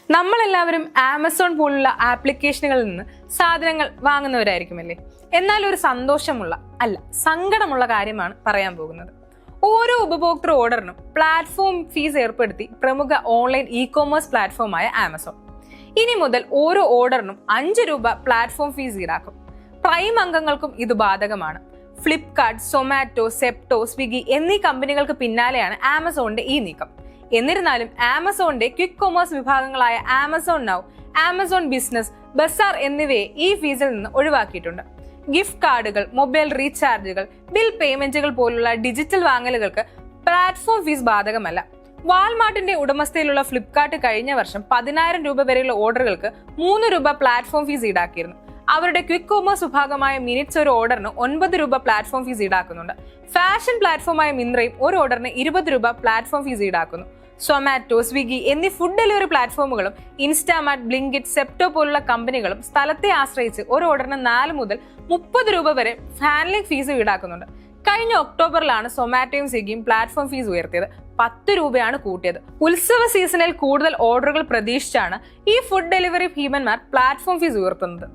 നമ്മളെല്ലാവരും ആമസോൺ പോലുള്ള ആപ്ലിക്കേഷനുകളിൽ നിന്ന് സാധനങ്ങൾ വാങ്ങുന്നവരായിരിക്കുമല്ലേ? എന്നാൽ ഒരു സന്തോഷമുള്ള സങ്കടമുള്ള കാര്യമാണ് പറയാൻ പോകുന്നത്. ഓരോ ഉപഭോക്തൃ ഓർഡറിനും പ്ലാറ്റ്ഫോം ഫീസ് ഏർപ്പെടുത്തി പ്രമുഖ ഓൺലൈൻ ഇ-കൊമേഴ്സ് പ്ലാറ്റ്ഫോമായ ആമസോൺ ഇനി മുതൽ ഓരോ ഓർഡറിനും 5 രൂപ പ്ലാറ്റ്ഫോം ഫീസ് ഈടാക്കും. പ്രൈം അംഗങ്ങൾക്കും ഇത് ബാധകമാണ്. ഫ്ലിപ്കാർട്ട്, സൊമാറ്റോ, സെപ്റ്റോ, സ്വിഗ്ഗി എന്നീ കമ്പനികൾക്ക് പിന്നാലെയാണ് ആമസോണിന്റെ ഈ നീക്കം. എന്നിരുന്നാലും ആമസോണിന്റെ ക്വിക്ക് കൊമേഴ്സ് വിഭാഗങ്ങളായ Amazon Now, Amazon business, Bazaar എന്നിവയെ ഈ ഫീസിൽ നിന്ന് ഒഴിവാക്കിയിട്ടുണ്ട്. ഗിഫ്റ്റ് കാർഡുകൾ, മൊബൈൽ റീചാർജുകൾ, ബിൽ പേയ്മെന്റുകൾ പോലുള്ള ഡിജിറ്റൽ വാങ്ങലുകൾക്ക് പ്ലാറ്റ്ഫോം ഫീസ് ബാധകമല്ല. വാൾമാർട്ടിന്റെ ഉടമസ്ഥയിലുള്ള ഫ്ലിപ്കാർട്ട് കഴിഞ്ഞ വർഷം 10,000 രൂപ വരെയുള്ള ഓർഡറുകൾക്ക് 3 രൂപ പ്ലാറ്റ്ഫോം ഫീസ് ഈടാക്കിയിരുന്നു. അവരുടെ ക്വിക്ക് കൊമേഴ്സ് വിഭാഗമായ മിനിറ്റ്സ് ഒരു ഓർഡറിന് 9 രൂപ പ്ലാറ്റ്ഫോം ഫീസ് ഈടാക്കുന്നുണ്ട്. ഫാഷൻ പ്ലാറ്റ്ഫോമായ മിന്ത്രയും ഒരു ഓർഡറിന് 20 രൂപ പ്ലാറ്റ്ഫോം ഫീസ് ഈടാക്കുന്നു. സൊമാറ്റോ, സ്വിഗ്ഗി എന്നീ ഫുഡ് ഡെലിവറി പ്ലാറ്റ്ഫോമുകളും ഇൻസ്റ്റാമാർട്ട്, ബ്ലിങ്കിറ്റ്, സെപ്റ്റോ പോലുള്ള കമ്പനികളും സ്ഥലത്തെ ആശ്രയിച്ച് ഒരു ഓർഡറിന് 4 മുതൽ 30 രൂപ വരെ ഹാൻഡ്ലിംഗ് ഫീസ് ഈടാക്കുന്നുണ്ട്. കഴിഞ്ഞ ഒക്ടോബറിലാണ് സൊമാറ്റോയും സ്വിഗ്ഗിയും പ്ലാറ്റ്ഫോം ഫീസ് ഉയർത്തിയത്. 10 രൂപയാണ് കൂട്ടിയത്. ഉത്സവ സീസണിൽ കൂടുതൽ ഓർഡറുകൾ പ്രതീക്ഷിച്ചാണ് ഈ ഫുഡ് ഡെലിവറി ഭീമന്മാർ പ്ലാറ്റ്ഫോം ഫീസ് ഉയർത്തുന്നത്.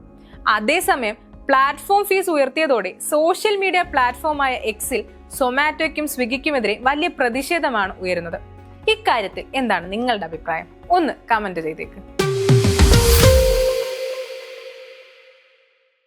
അതേസമയം പ്ലാറ്റ്ഫോം ഫീസ് ഉയർത്തിയതോടെ സോഷ്യൽ മീഡിയ പ്ലാറ്റ്ഫോമായ എക്സിൽ സൊമാറ്റോയ്ക്കും സ്വിഗ്ഗിക്കുമെതിരെ വലിയ പ്രതിഷേധമാണ് ഉയരുന്നത്. ഇക്കാര്യത്തിൽ എന്താണ് നിങ്ങളുടെ അഭിപ്രായം? ഒന്ന് കമന്റ് ചെയ്തേക്ക്.